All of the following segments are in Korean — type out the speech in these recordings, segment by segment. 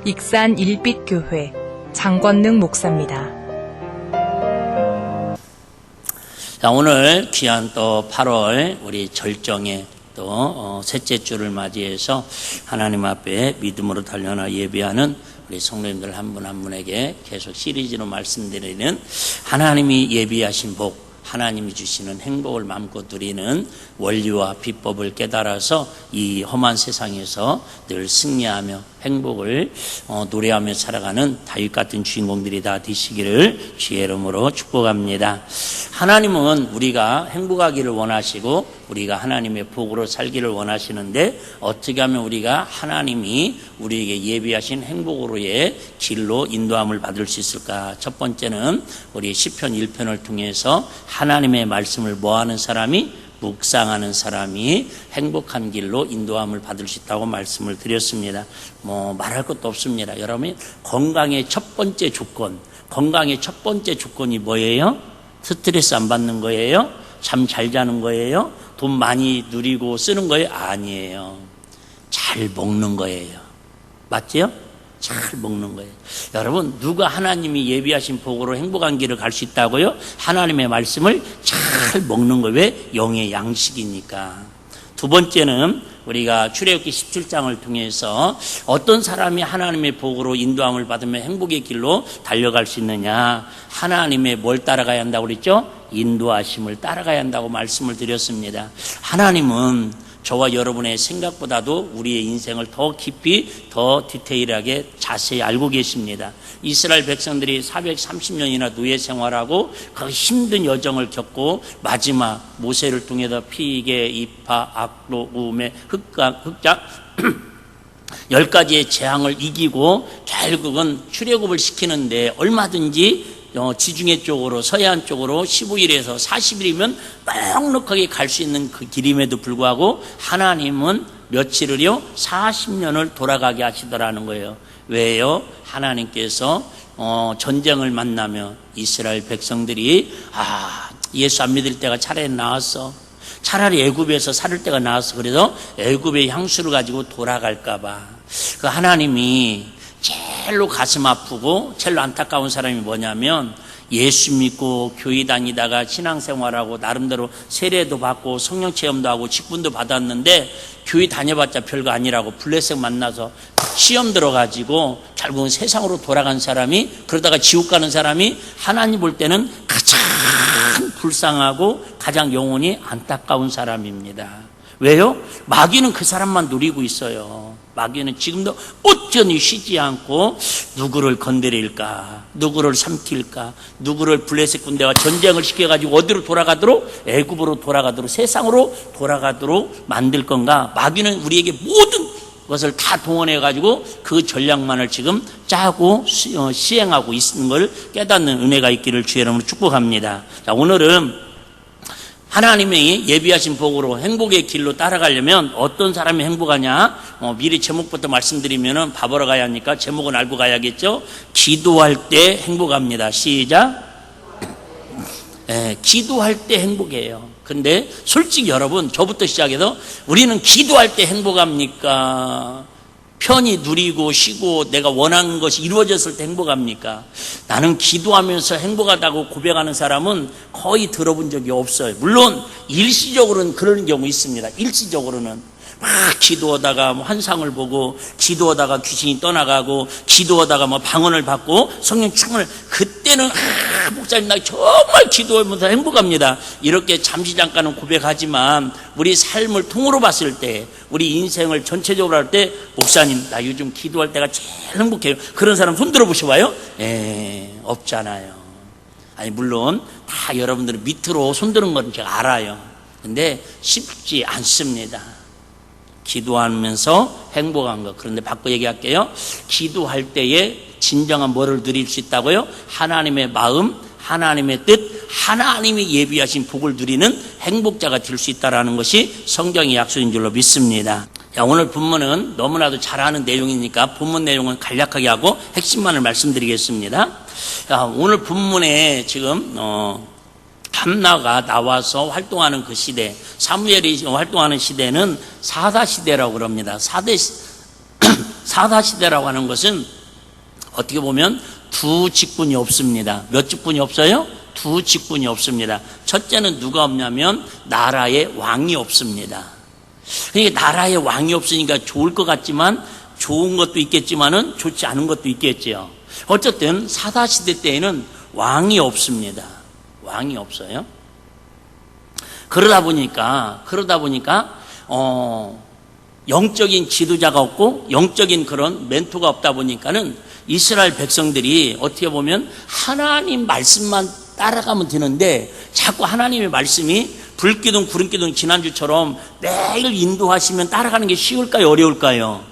익산 일빛교회 장권능 목사입니다. 자, 오늘 귀한 또 8월 우리 절정의 또 셋째 주를 맞이해서 하나님 앞에 믿음으로 달려나 예배하는 우리 성도님들 한 분 한 분에게 계속 시리즈로 말씀드리는 하나님이 예비하신 복, 하나님이 주시는 행복을 마음껏 누리는 원리와 비법을 깨달아서 이 험한 세상에서 늘 승리하며 행복을 노래하며 살아가는 다윗 같은 주인공들이 다 되시기를 주의 이름으로 축복합니다. 하나님은 우리가 행복하기를 원하시고 우리가 하나님의 복으로 살기를 원하시는데 어떻게 하면 우리가 하나님이 우리에게 예비하신 행복으로의 길로 인도함을 받을 수 있을까? 첫 번째는 우리 시편 1편을 통해서 하나님의 말씀을 뭐하는 사람이? 묵상하는 사람이 행복한 길로 인도함을 받을 수 있다고 말씀을 드렸습니다. 말할 것도 없습니다. 여러분, 건강의 첫 번째 조건이 뭐예요? 스트레스 안 받는 거예요? 잠 잘 자는 거예요? 돈 많이 누리고 쓰는 거예요? 아니에요. 잘 먹는 거예요. 맞지요? 잘 먹는 거예요. 여러분, 누가 하나님이 예비하신 복으로 행복한 길을 갈 수 있다고요? 하나님의 말씀을 잘 먹는 거예요. 왜? 영의 양식이니까. 두 번째는 우리가 출애굽기 17장을 통해서 어떤 사람이 하나님의 복으로 인도함을 받으며 행복의 길로 달려갈 수 있느냐? 하나님의 뭘 따라가야 한다고 그랬죠? 인도하심을 따라가야 한다고 말씀을 드렸습니다. 하나님은 저와 여러분의 생각보다도 우리의 인생을 더 깊이, 더 디테일하게 자세히 알고 계십니다. 이스라엘 백성들이 430년이나 노예 생활하고 그 힘든 여정을 겪고 마지막 모세를 통해서 피개, 이파, 악로, 우매, 흑작 10가지의 재앙을 이기고 결국은 출애굽을 시키는데 얼마든지 지중해 쪽으로 서해안 쪽으로 15일에서 40일이면 넉넉하게 갈 수 있는 그 길임에도 불구하고 하나님은 며칠을요? 40년을 돌아가게 하시더라는 거예요. 왜요? 하나님께서 전쟁을 만나며 이스라엘 백성들이 예수 안 믿을 때가 차라리 나았어. 차라리 애굽에서 살을 때가 나았어. 그래서 애굽의 향수를 가지고 돌아갈까 봐. 그 하나님이 제일로 가슴 아프고 제일로 안타까운 사람이 뭐냐면 예수 믿고 교회 다니다가 신앙생활하고 나름대로 세례도 받고 성령체험도 하고 직분도 받았는데 교회 다녀봤자 별거 아니라고 블레셋 만나서 시험 들어가지고 결국은 세상으로 돌아간 사람이 그러다가 지옥 가는 사람이 하나님 볼 때는 가장 불쌍하고 가장 영혼이 안타까운 사람입니다. 왜요? 마귀는 그 사람만 노리고 있어요. 마귀는 지금도 어쩌니 쉬지 않고 누구를 건드릴까, 누구를 삼킬까, 누구를 블레셋 군대와 전쟁을 시켜가지고 어디로 돌아가도록, 애굽으로 돌아가도록, 세상으로 돌아가도록 만들 건가. 마귀는 우리에게 모든 것을 다 동원해가지고 그 전략만을 지금 짜고 시행하고 있는 걸 깨닫는 은혜가 있기를 주의 이름으로 축복합니다. 자, 오늘은 하나님이 예비하신 복으로 행복의 길로 따라가려면 어떤 사람이 행복하냐? 미리 제목부터 말씀드리면은 밥으러 가야 하니까 제목은 알고 가야겠죠? 기도할 때 행복합니다. 시작. 기도할 때 행복해요. 근데 솔직히 여러분, 저부터 시작해서 우리는 기도할 때 행복합니까? 편히 누리고 쉬고 내가 원하는 것이 이루어졌을 때 행복합니까? 나는 기도하면서 행복하다고 고백하는 사람은 거의 들어본 적이 없어요. 물론 일시적으로는 그런 경우 있습니다. 일시적으로는 막 기도하다가 환상을 보고 기도하다가 귀신이 떠나가고 기도하다가 방언을 받고 성령 충만을 그때는 목사님 나 정말 기도하면서 행복합니다. 이렇게 잠시 잠깐은 고백하지만 우리 삶을 통으로 봤을 때 우리 인생을 전체적으로 할 때 목사님 나 요즘 기도할 때가 제일 행복해요. 그런 사람 손 들어보셔봐요. 없잖아요. 아니 물론 다 여러분들은 밑으로 손 드는 건 제가 알아요. 근데 쉽지 않습니다. 기도하면서 행복한 것. 그런데 바꿔 얘기할게요. 기도할 때에 진정한 뭐를 누릴 수 있다고요? 하나님의 마음, 하나님의 뜻, 하나님이 예비하신 복을 누리는 행복자가 될 수 있다는 것이 성경의 약속인 줄로 믿습니다. 오늘 본문은 너무나도 잘 아는 내용이니까 본문 내용은 간략하게 하고 핵심만을 말씀드리겠습니다. 오늘 본문에 지금 한나가 나와서 활동하는 그 시대, 사무엘이 활동하는 시대는 사사시대라고 그럽니다. 사사시대라고 하는 것은 어떻게 보면 두 직분이 없습니다. 몇 직분이 없어요? 두 직분이 없습니다. 첫째는 누가 없냐면 나라의 왕이 없습니다. 그러니까 나라의 왕이 없으니까 좋을 것 같지만 좋은 것도 있겠지만은 좋지 않은 것도 있겠지요. 어쨌든 사사시대 때에는 왕이 없습니다. 왕이 없어요. 그러다 보니까 영적인 지도자가 없고 영적인 그런 멘토가 없다 보니까는 이스라엘 백성들이 어떻게 보면 하나님 말씀만 따라가면 되는데 자꾸 하나님의 말씀이 불기둥 구름기둥 지난주처럼 매일 인도하시면 따라가는 게 쉬울까요? 어려울까요?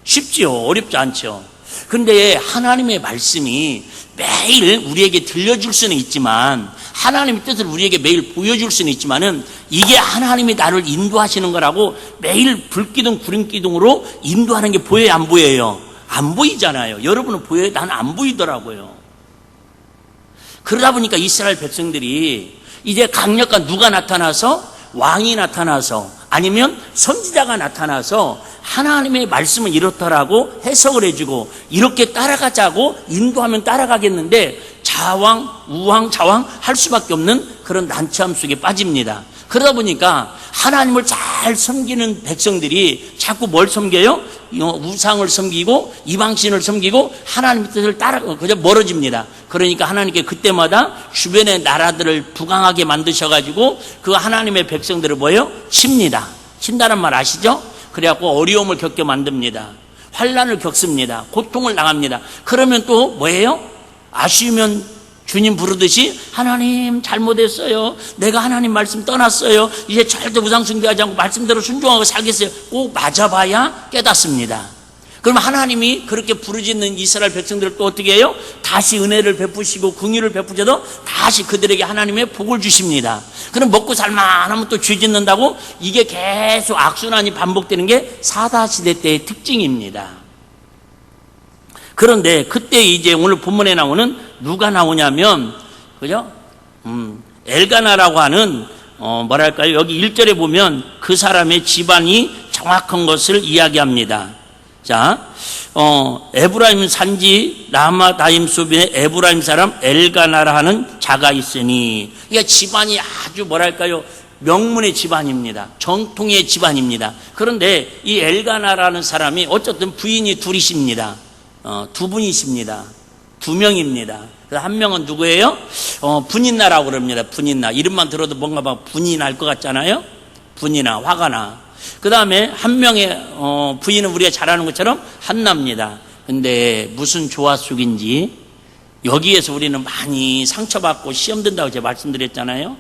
쉽지요. 어렵지 않죠. 그런데 하나님의 말씀이 매일 우리에게 들려줄 수는 있지만 하나님의 뜻을 우리에게 매일 보여줄 수는 있지만은 이게 하나님이 나를 인도하시는 거라고 매일 불기둥 구름기둥으로 인도하는 게 보여요? 안 보여요? 안 보이잖아요. 여러분은 보여요? 나는 안 보이더라고요. 그러다 보니까 이스라엘 백성들이 이제 강력한 누가 나타나서 왕이 나타나서 아니면 선지자가 나타나서 하나님의 말씀은 이렇더라고 해석을 해주고 이렇게 따라가자고 인도하면 따라가겠는데 좌왕 우왕 좌왕 할 수밖에 없는 그런 난처함 속에 빠집니다. 그러다 보니까 하나님을 잘 섬기는 백성들이 자꾸 뭘 섬겨요? 우상을 섬기고 이방신을 섬기고 하나님의 뜻을 따라 그저 멀어집니다. 그러니까 하나님께 그때마다 주변의 나라들을 부강하게 만드셔가지고 그 하나님의 백성들을 뭐예요? 칩니다. 친다는 말 아시죠? 그래갖고 어려움을 겪게 만듭니다. 환난을 겪습니다. 고통을 당합니다. 그러면 또 뭐예요? 아쉬우면 주님 부르듯이 하나님 잘못했어요. 내가 하나님 말씀 떠났어요. 이제 절대 우상 숭배하지 않고 말씀대로 순종하고 살겠어요. 꼭 맞아봐야 깨닫습니다. 그럼 하나님이 그렇게 부르짖는 이스라엘 백성들을 또 어떻게 해요? 다시 은혜를 베푸시고 긍휼을 베푸셔도 다시 그들에게 하나님의 복을 주십니다. 그럼 먹고 살만하면 또 죄 짓는다고 이게 계속 악순환이 반복되는 게 사사시대 때의 특징입니다. 그런데 그때 이제 오늘 본문에 나오는 누가 나오냐면 그죠? 엘가나라고 하는 뭐랄까요? 여기 1절에 보면 그 사람의 집안이 정확한 것을 이야기합니다. 자, 에브라임 산지 라마다임 소빈의 에브라임 사람 엘가나라 하는 자가 있으니, 그러니까 집안이 아주 뭐랄까요? 명문의 집안입니다. 정통의 집안입니다. 그런데 이 엘가나라는 사람이 어쨌든 부인이 둘이십니다. 두 분이십니다. 두 명입니다. 한 명은 누구예요? 분인나라고 그럽니다. 분인나. 이름만 들어도 뭔가 막 분이 날 것 같잖아요. 분이나 화가 나. 그 다음에 한 명의 부인은 우리가 잘 아는 것처럼 한나입니다. 근데 무슨 조화 속인지 여기에서 우리는 많이 상처받고 시험 든다고 제가 말씀드렸잖아요.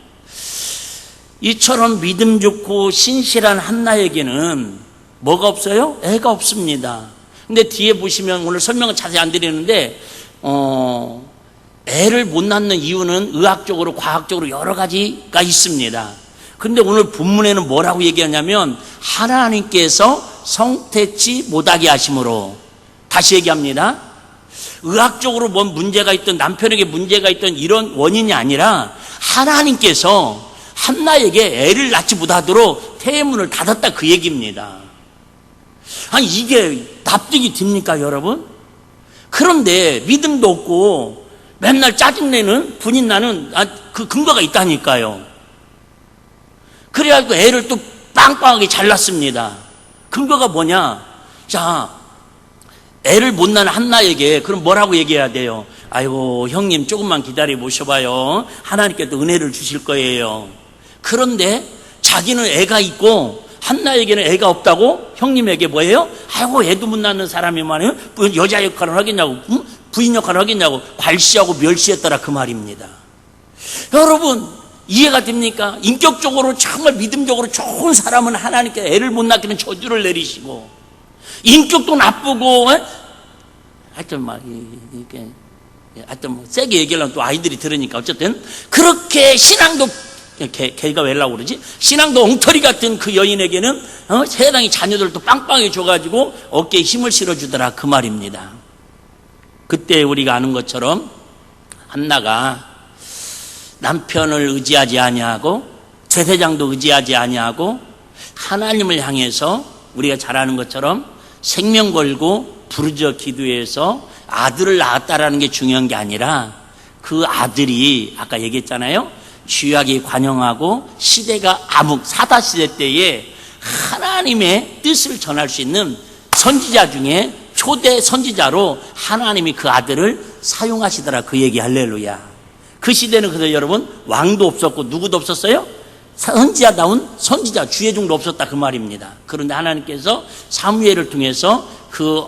이처럼 믿음 좋고 신실한 한나에게는 뭐가 없어요? 애가 없습니다. 근데 뒤에 보시면 오늘 설명은 자세히 안 드리는데 애를 못 낳는 이유는 의학적으로 과학적으로 여러 가지가 있습니다. 근데 오늘 본문에는 뭐라고 얘기하냐면 하나님께서 성태치 못하게 하심으로, 다시 얘기합니다. 의학적으로 뭔 문제가 있든 남편에게 문제가 있든 이런 원인이 아니라 하나님께서 한나에게 애를 낳지 못하도록 태문을 닫았다 그 얘기입니다. 아니 이게 납득이 됩니까 여러분? 그런데 믿음도 없고 맨날 짜증내는 분인나는 그 근거가 있다니까요. 그래가지고 애를 또 빵빵하게 잘났습니다. 근거가 뭐냐? 자, 애를 못 낳은 한나에게 그럼 뭐라고 얘기해야 돼요? 아이고 형님 조금만 기다려 보셔봐요. 하나님께 또 은혜를 주실 거예요. 그런데 자기는 애가 있고 한나에게는 애가 없다고 형님에게 뭐예요? 아이고 애도 못 낳는 사람이면 여자 역할을 하겠냐고, 부인 역할을 하겠냐고 괄시하고 멸시했더라 그 말입니다. 여러분 이해가 됩니까? 인격적으로 정말 믿음적으로 좋은 사람은 하나님께 애를 못 낳기는 저주를 내리시고, 인격도 나쁘고 하여튼 막 이렇게 하여튼 뭐 세게 얘기하려면 또 아이들이 들으니까 어쨌든 그렇게 신앙도 걔가 왜라고 그러지? 신앙도 엉터리 같은 그 여인에게는 세상의 자녀들도 빵빵히 줘가지고 어깨에 힘을 실어주더라 그 말입니다. 그때 우리가 아는 것처럼 한나가 남편을 의지하지 아니하고 제사장도 의지하지 아니하고 하나님을 향해서 우리가 잘 아는 것처럼 생명 걸고 부르짖어 기도해서 아들을 낳았다라는 게 중요한 게 아니라 그 아들이 아까 얘기했잖아요. 죄악이 관영하고 시대가 암흑 사다시대 때에 하나님의 뜻을 전할 수 있는 선지자 중에 초대 선지자로 하나님이 그 아들을 사용하시더라. 그 얘기 할렐루야. 그 시대는 그래서 여러분 왕도 없었고 누구도 없었어요. 선지자다운 선지자 주의종도 없었다 그 말입니다. 그런데 하나님께서 사무엘을 통해서 그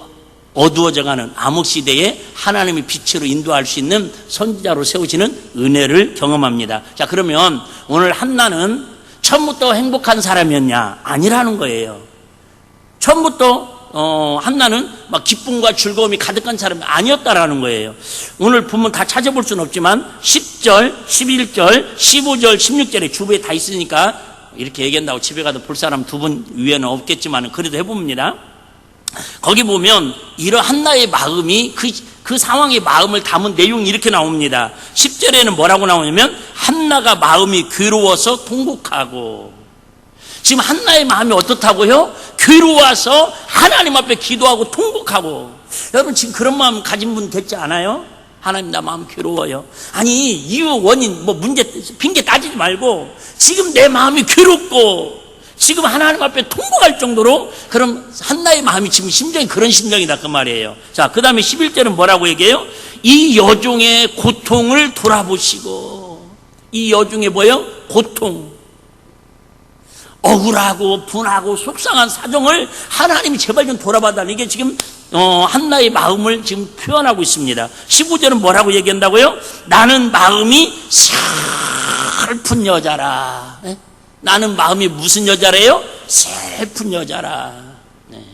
어두워져가는 암흑시대에 하나님의 빛으로 인도할 수 있는 선지자로 세우시는 은혜를 경험합니다. 자, 그러면 오늘 한나는 처음부터 행복한 사람이었냐? 아니라는 거예요. 처음부터 한나는 막 기쁨과 즐거움이 가득한 사람이 아니었다라는 거예요. 오늘 보면 다 찾아볼 수는 없지만 10절, 11절, 15절, 16절에 주부에 다 있으니까 이렇게 얘기한다고 집에 가도 볼 사람 두 분 위에는 없겠지만 그래도 해봅니다. 거기 보면 이런 한나의 마음이 그 상황의 마음을 담은 내용이 이렇게 나옵니다. 10절에는 뭐라고 나오냐면 한나가 마음이 괴로워서 통곡하고, 지금 한나의 마음이 어떻다고요? 괴로워서 하나님 앞에 기도하고 통곡하고. 여러분 지금 그런 마음 가진 분 됐지 않아요? 하나님 나 마음 괴로워요. 아니 이유 원인 뭐 문제 핑계 따지지 말고 지금 내 마음이 괴롭고 지금 하나님 앞에 통곡할 정도로, 그럼 한나의 마음이 지금 심정이 그런 심정이다 그 말이에요. 자, 그 다음에 11절은 뭐라고 얘기해요? 이 여종의 고통을 돌아보시고. 이 여종의 뭐예요? 고통, 억울하고 분하고 속상한 사정을 하나님이 제발 좀 돌아봐달라. 이게 지금 한나의 마음을 지금 표현하고 있습니다. 15절은 뭐라고 얘기한다고요? 나는 마음이 슬픈 여자라. 네? 나는 마음이 무슨 여자래요? 슬픈 여자라. 네.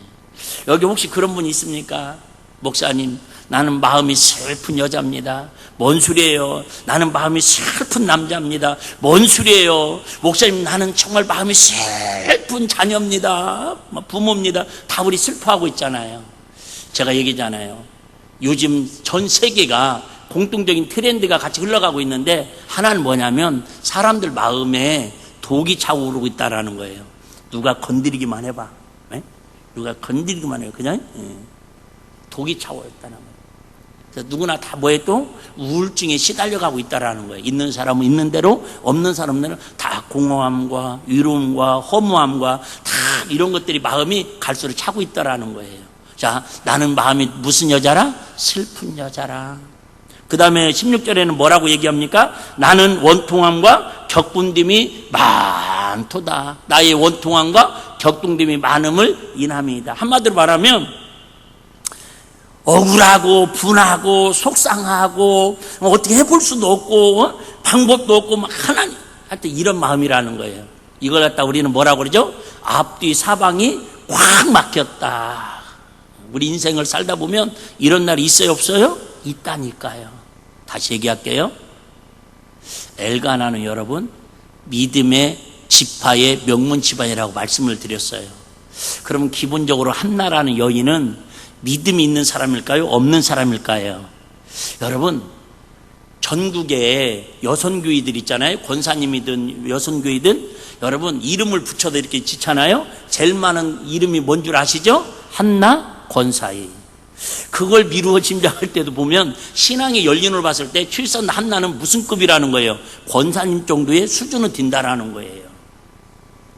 여기 혹시 그런 분 있습니까? 목사님, 나는 마음이 슬픈 여자입니다. 뭔 소리예요? 나는 마음이 슬픈 남자입니다. 뭔 소리예요? 목사님, 나는 정말 마음이 슬픈 자녀입니다. 부모입니다. 다 우리 슬퍼하고 있잖아요. 제가 얘기잖아요. 요즘 전 세계가 공통적인 트렌드가 같이 흘러가고 있는데 하나는 뭐냐면 사람들 마음에 독이 차오르고 있다라는 거예요. 누가 건드리기만 해봐. 네? 누가 건드리기만 해요. 그냥 독이 차오르다는 거예요. 그래서 누구나 다 뭐에 또 우울증에 시달려가고 있다라는 거예요. 있는 사람은 있는 대로, 없는 사람들은 다 공허함과 위로움과 허무함과 다 이런 것들이 마음이 갈수록 차고 있다라는 거예요. 자, 나는 마음이 무슨 여자라? 슬픈 여자라. 그 다음에 16절에는 뭐라고 얘기합니까? 나는 원통함과 격분됨이 많도다. 나의 원통함과 격분됨이 많음을 인함이다. 한마디로 말하면 억울하고 분하고 속상하고 어떻게 해볼 수도 없고 방법도 없고 막 하나님 하여튼 이런 마음이라는 거예요. 이걸 갖다 우리는 뭐라고 그러죠? 앞뒤 사방이 꽉 막혔다. 우리 인생을 살다 보면 이런 날이 있어요 없어요? 있다니까요. 다시 얘기할게요. 엘가나는 여러분 믿음의 지파의 명문 집안이라고 말씀을 드렸어요. 그러면 기본적으로 한나라는 여인은 믿음이 있는 사람일까요? 없는 사람일까요? 여러분 전국에 여선교회들 있잖아요. 권사님이든 여선교회든 여러분 이름을 붙여도 이렇게 짓잖아요. 제일 많은 이름이 뭔 줄 아시죠? 한나 권사이. 그걸 미루어 짐작할 때도 보면 신앙의 연륜을 봤을 때 출산 한나는 무슨 급이라는 거예요? 권사님 정도의 수준은 딘다라는 거예요.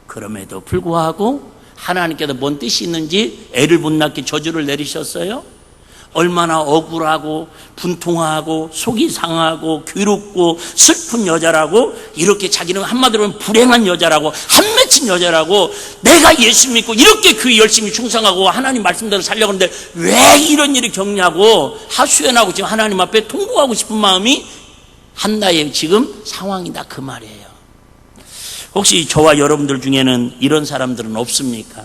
그럼에도 불구하고 하나님께서 뭔 뜻이 있는지 애를 못 낳게 저주를 내리셨어요. 얼마나 억울하고 분통하고 속이 상하고 괴롭고 슬픈 여자라고, 이렇게 자기는 한마디로 불행한 여자라고, 한 맺힌 여자라고, 내가 예수 믿고 이렇게 교회 열심히 충성하고 하나님 말씀대로 살려고 하는데 왜 이런 일이 겪냐고 하소연하고 지금 하나님 앞에 통곡하고 싶은 마음이 한나의 지금 상황이다 그 말이에요. 혹시 저와 여러분들 중에는 이런 사람들은 없습니까?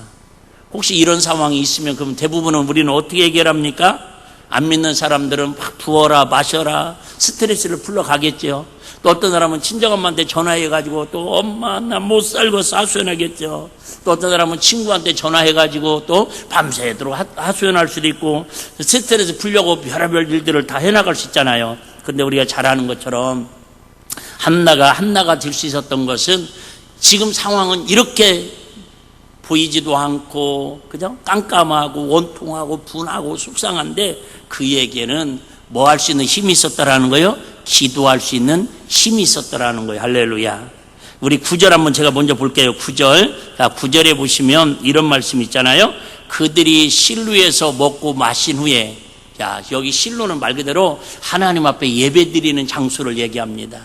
혹시 이런 상황이 있으면 그럼 대부분은 우리는 어떻게 해결합니까? 안 믿는 사람들은 막 부어라 마셔라 스트레스를 풀러 가겠죠. 또 어떤 사람은 친정엄마한테 전화해가지고 또 엄마 나 못 살고 하소연하겠죠. 또 어떤 사람은 친구한테 전화해가지고 또 밤새도록 하소연할 수도 있고, 스트레스 풀려고 별의별 일들을 다 해나갈 수 있잖아요. 근데 우리가 잘 아는 것처럼 한나가 될 수 있었던 것은 지금 상황은 이렇게 보이지도 않고 그죠? 깜깜하고 원통하고 분하고 속상한데 그에게는 뭐 할 수 있는 힘이 있었다라는 거예요? 기도할 수 있는 힘이 있었다라는 거예요. 할렐루야. 우리 9절 한번 제가 먼저 볼게요. 9절. 자, 9절에 보시면 이런 말씀 있잖아요. 그들이 실로에서 먹고 마신 후에, 자, 여기 실로는 말 그대로 하나님 앞에 예배드리는 장소를 얘기합니다.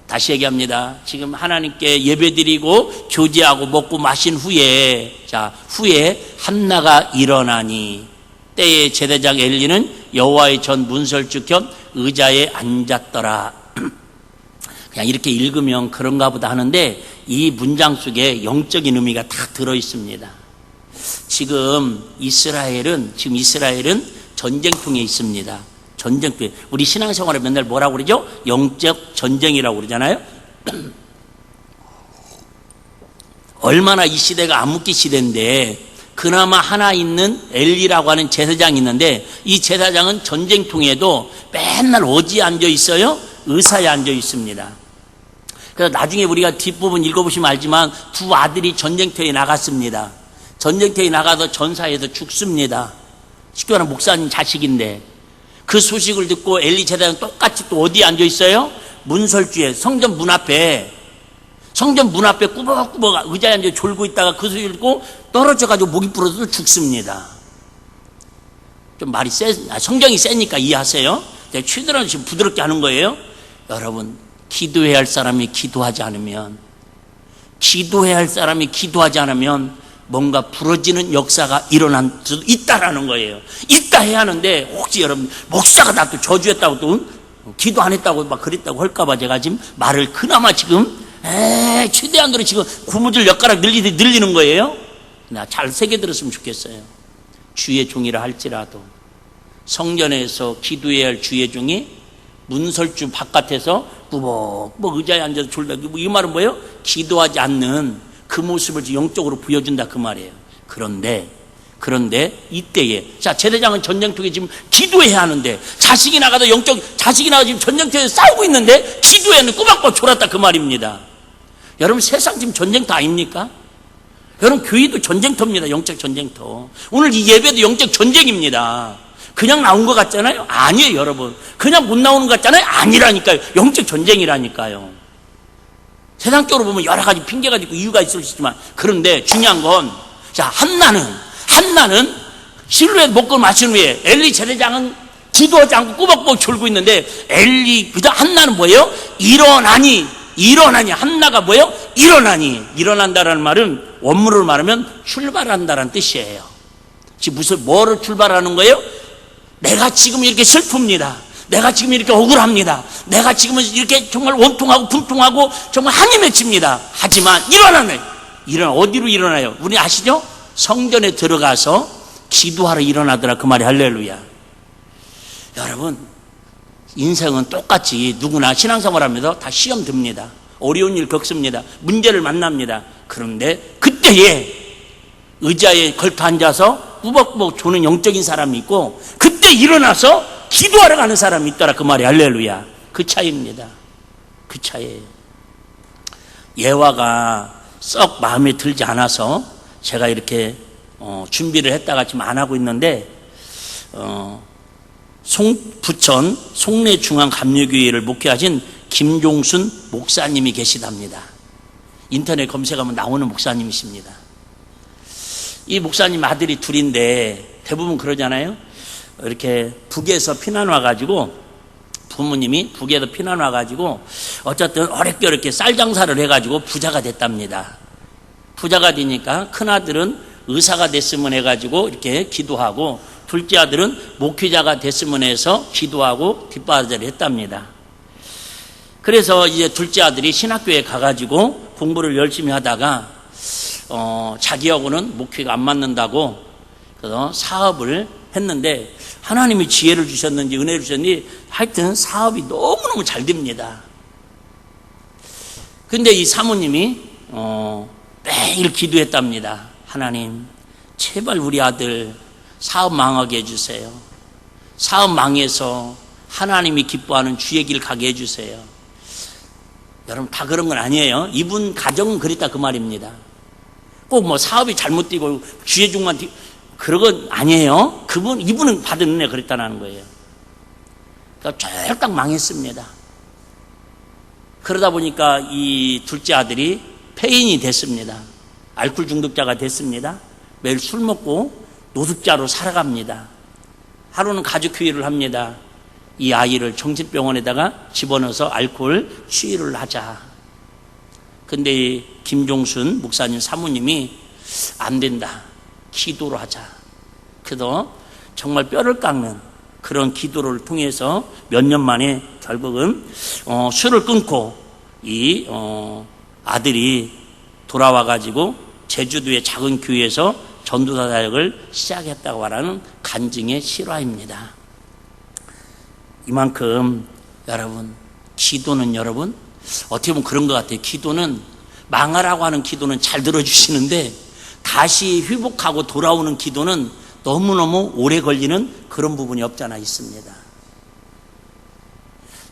다시 얘기합니다. 지금 하나님께 예배드리고 교제하고 먹고 마신 후에, 자, 후에 한나가 일어나니 때에 제사장 엘리는 여호와의 전 문설주 곁 의자에 앉았더라. 그냥 이렇게 읽으면 그런가 보다 하는데 이 문장 속에 영적인 의미가 다 들어 있습니다. 지금 이스라엘은 전쟁통에 있습니다. 전쟁통에. 우리 신앙생활에 맨날 뭐라고 그러죠? 영적 전쟁이라고 그러잖아요. 얼마나 이 시대가 암흑기 시대인데 그나마 하나 있는 엘리라고 하는 제사장이 있는데 이 제사장은 전쟁통에도 맨날 어디에 앉아 있어요? 의사에 앉아 있습니다. 그래서 나중에 우리가 뒷부분 읽어보시면 알지만 두 아들이 전쟁터에 나갔습니다. 전쟁터에 나가서 전사에서 죽습니다. 쉽게 말하면 목사님 자식인데 그 소식을 듣고 엘리 제사장은 똑같이 또 어디에 앉아 있어요? 문설주에 성전 문 앞에 꾸벅꾸벅 의자에 앉아 졸고 있다가 그 소리를 듣고 떨어져가지고 목이 부러져서 죽습니다. 좀 말이 성경이 세니까 이해하세요. 제가 최대한 지금 부드럽게 하는 거예요. 여러분, 기도해야 할 사람이 기도하지 않으면 뭔가 부러지는 역사가 일어난 수도 있다라는 거예요. 있다 해야 하는데 혹시 여러분 목사가 나 또 저주했다고 또 기도 안 했다고 막 그랬다고 할까봐 제가 지금 말을 그나마 지금 최대한으로 지금 고무줄 엿가락 늘리는 거예요. 나 잘 새겨 들었으면 좋겠어요. 주의 종이라 할지라도 성전에서 기도해야 할 주의 종이 문설주 바깥에서 꾸벅꾸벅 의자에 앉아서 졸다. 이 말은 뭐예요? 기도하지 않는 그 모습을 영적으로 보여준다 그 말이에요. 그런데 이때에 자, 제사장은 전쟁통에 지금 기도해야 하는데 자식이 나가서 지금 전쟁터에서 싸우고 있는데 기도해야 꾸벅꾸벅 졸았다 그 말입니다. 여러분, 세상 지금 전쟁터 아닙니까? 여러분, 교회도 전쟁터입니다. 영적 전쟁터. 오늘 이 예배도 영적 전쟁입니다. 그냥 나온 것 같잖아요? 아니에요, 여러분. 그냥 못 나오는 것 같잖아요? 아니라니까요. 영적 전쟁이라니까요. 세상적으로 보면 여러 가지 핑계가 있고 이유가 있을 수 있지만, 그런데 중요한 건, 자, 한나는 실로에 먹고 마신 후에 엘리 제사장은 기도하지 않고 꾸벅꾸벅 졸고 있는데 한나는 뭐예요? 일어나니 한나가 뭐예요? 일어난다라는 말은 원문으로 말하면 출발한다라는 뜻이에요. 지금 뭐를 출발하는 거예요? 내가 지금 이렇게 슬픕니다. 내가 지금 이렇게 억울합니다. 내가 지금은 이렇게 정말 원통하고 분통하고 정말 한이 맺힙니다. 하지만 어디로 일어나요? 우리 아시죠? 성전에 들어가서 기도하러 일어나더라 그 말이 할렐루야. 여러분, 인생은 똑같이 누구나 신앙생활하면서 다 시험 듭니다. 어려운 일 겪습니다. 문제를 만납니다. 그런데 그때에 의자에 걸터 앉아서 꾸벅꾸벅 조는 영적인 사람이 있고 그때 일어나서 기도하러 가는 사람이 있더라 그 말이 할렐루야. 그 차이입니다. 그 차이예요. 예화가 썩 마음에 들지 않아서 제가 이렇게 준비를 했다가 지금 안 하고 있는데 부천 송내중앙감리교회를 목회하신 김종순 목사님이 계시답니다. 인터넷 검색하면 나오는 목사님이십니다. 이 목사님 아들이 둘인데 대부분 그러잖아요. 이렇게 북에서 피난 와가지고 부모님이 북에서 피난 와가지고 어쨌든 어렵게 어렵게 쌀 장사를 해가지고 부자가 됐답니다. 부자가 되니까 큰아들은 의사가 됐으면 해가지고 이렇게 기도하고 둘째 아들은 목회자가 됐으면 해서 기도하고 뒷바라지를 했답니다. 그래서 이제 둘째 아들이 신학교에 가가지고 공부를 열심히 하다가 자기하고는 목회가 안 맞는다고 그래서 사업을 했는데 하나님이 지혜를 주셨는지 은혜를 주셨는지 하여튼 사업이 너무너무 잘 됩니다. 근데 이 사모님이 매일 기도했답니다. 하나님, 제발 우리 아들 사업 망하게 해주세요. 사업 망해서 하나님이 기뻐하는 주의 길 가게 해주세요. 여러분, 다 그런 건 아니에요. 이분 가정은 그랬다 그 말입니다. 꼭 뭐 사업이 잘못되고 기회중만 그런 건 아니에요. 이분은 받은 은혜 그랬다는 거예요. 그러니까 쫄딱 망했습니다. 그러다 보니까 이 둘째 아들이 폐인이 됐습니다. 알코올 중독자가 됐습니다. 매일 술 먹고 노숙자로 살아갑니다. 하루는 가족회의를 합니다. 이 아이를 정신병원에다가 집어넣어서 알코올 치유를 하자. 근데 김종순 목사님 사모님이 안 된다. 기도를 하자. 그래서 정말 뼈를 깎는 그런 기도를 통해서 몇 년 만에 결국은 술을 끊고 이 아들이 돌아와가지고 제주도의 작은 교회에서 전도사 사역을 시작했다고 말하는 간증의 실화입니다. 이만큼 여러분 기도는 여러분 어떻게 보면 그런 것 같아요. 기도는 망하라고 하는 기도는 잘 들어주시는데 다시 회복하고 돌아오는 기도는 너무너무 오래 걸리는 그런 부분이 없잖아 있습니다.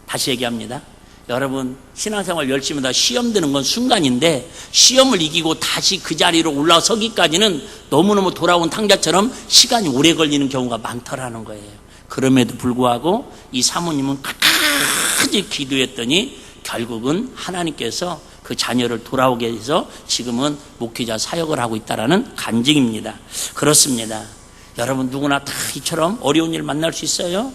다시 얘기합니다. 여러분 신앙생활 열심히 하다 시험 드는 건 순간인데 시험을 이기고 다시 그 자리로 올라서기까지는 너무너무 돌아온 탕자처럼 시간이 오래 걸리는 경우가 많더라는 거예요. 그럼에도 불구하고 이 사모님은 끝까지 기도했더니 결국은 하나님께서 그 자녀를 돌아오게 해서 지금은 목회자 사역을 하고 있다는 간증입니다. 그렇습니다. 여러분 누구나 다 이처럼 어려운 일 만날 수 있어요?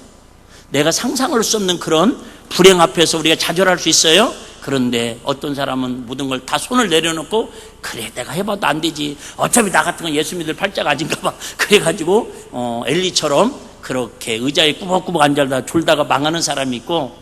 내가 상상할 수 없는 그런 불행 앞에서 우리가 좌절할 수 있어요? 그런데 어떤 사람은 모든 걸 다 손을 내려놓고 그래 내가 해봐도 안 되지 어차피 나 같은 건 예수 믿을 팔자가 아닌가 봐 그래가지고 엘리처럼 그렇게 의자에 꾸벅꾸벅 앉아다 졸다가 망하는 사람이 있고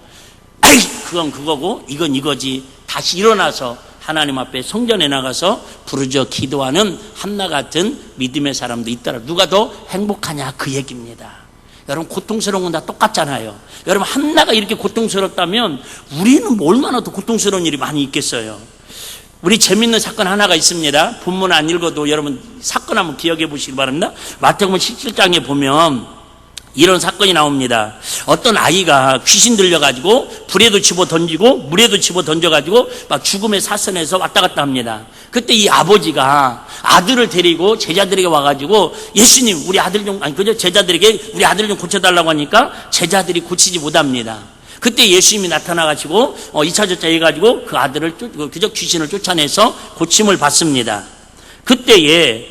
아이 그건 그거고 이건 이거지 다시 일어나서 하나님 앞에 성전에 나가서 부르짖어 기도하는 한나 같은 믿음의 사람도 있더라. 누가 더 행복하냐 그 얘기입니다. 여러분 고통스러운 건 다 똑같잖아요. 여러분 한나가 이렇게 고통스럽다면 우리는 얼마나 더 고통스러운 일이 많이 있겠어요. 우리 재밌는 사건 하나가 있습니다. 본문 안 읽어도 여러분 사건 한번 기억해 보시기 바랍니다. 마태복음 17장에 보면 이런 사건이 나옵니다. 어떤 아이가 귀신 들려가지고 불에도 집어 던지고 물에도 집어 던져가지고 막 죽음의 사선에서 왔다 갔다 합니다. 그때 이 아버지가 아들을 데리고 제자들에게 와가지고 예수님 우리 아들 좀 제자들에게 우리 아들 좀 고쳐달라고 하니까 제자들이 고치지 못합니다. 그때 예수님이 나타나가지고 2차 저차 해가지고 그 아들을 그저 귀신을 쫓아내서 고침을 받습니다. 그때에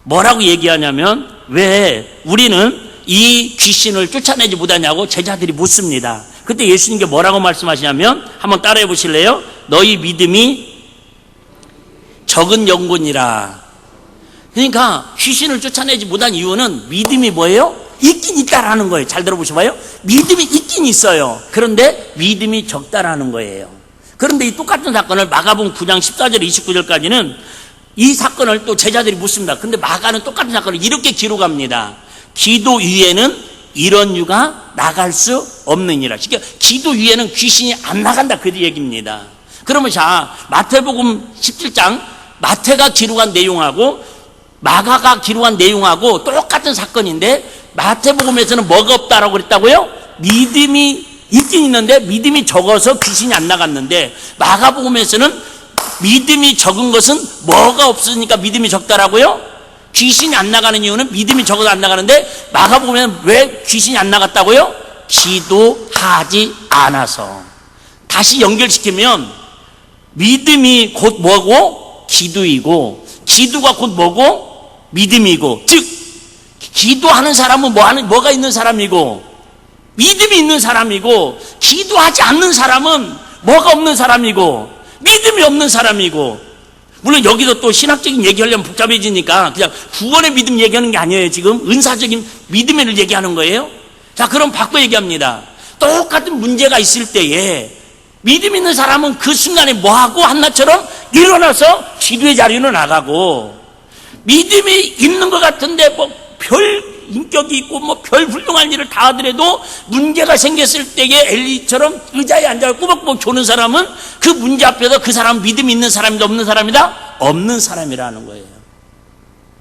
뭐라고 얘기하냐면 왜 우리는 이 귀신을 쫓아내지 못하냐고 제자들이 묻습니다. 그때 예수님께 뭐라고 말씀하시냐면 한번 따라해 보실래요? 너희 믿음이 적은 영혼이라. 그러니까 귀신을 쫓아내지 못한 이유는 믿음이 뭐예요? 있긴 있다라는 거예요. 잘 들어보셔봐요. 믿음이 있긴 있어요. 그런데 믿음이 적다라는 거예요. 그런데 이 똑같은 사건을 마가복음 9장 14절 29절까지는 이 사건을 또 제자들이 묻습니다. 근데 마가는 똑같은 사건을 이렇게 기록합니다. 기도 위에는 이런 유가 나갈 수 없느니라. 그러니까 기도 위에는 귀신이 안 나간다 그 얘기입니다. 그러면 자 마태복음 17장 마태가 기록한 내용하고 마가가 기록한 내용하고 똑같은 사건인데 마태복음에서는 뭐가 없다라고 그랬다고요? 믿음이 있긴 있는데 믿음이 적어서 귀신이 안 나갔는데 마가복음에서는 믿음이 적은 것은 뭐가 없으니까 믿음이 적다라고요? 귀신이 안 나가는 이유는 믿음이 적어도 안 나가는데 마가복음에는 왜 귀신이 안 나갔다고요? 기도하지 않아서. 다시 연결시키면 믿음이 곧 뭐고? 기도이고 기도가 곧 뭐고? 믿음이고 즉 기도하는 사람은 뭐가 있는 사람이고 믿음이 있는 사람이고 기도하지 않는 사람은 뭐가 없는 사람이고 믿음이 없는 사람이고. 물론 여기서 또 신학적인 얘기하려면 복잡해지니까 그냥 구원의 믿음 얘기하는 게 아니에요. 지금 은사적인 믿음을 얘기하는 거예요. 자 그럼 바꿔 얘기합니다. 똑같은 문제가 있을 때에 믿음 있는 사람은 그 순간에 뭐하고 한나처럼 일어나서 기도의 자리로 나가고 믿음이 있는 것 같은데 뭐 별 인격이 있고 뭐 별 훌륭한 일을 다 하더라도 문제가 생겼을 때에 엘리처럼 의자에 앉아 꾸벅꾸벅 조는 사람은 그 문제 앞에서 그 사람은 믿음이 있는 사람이다 없는 사람이다? 없는 사람이라는 거예요.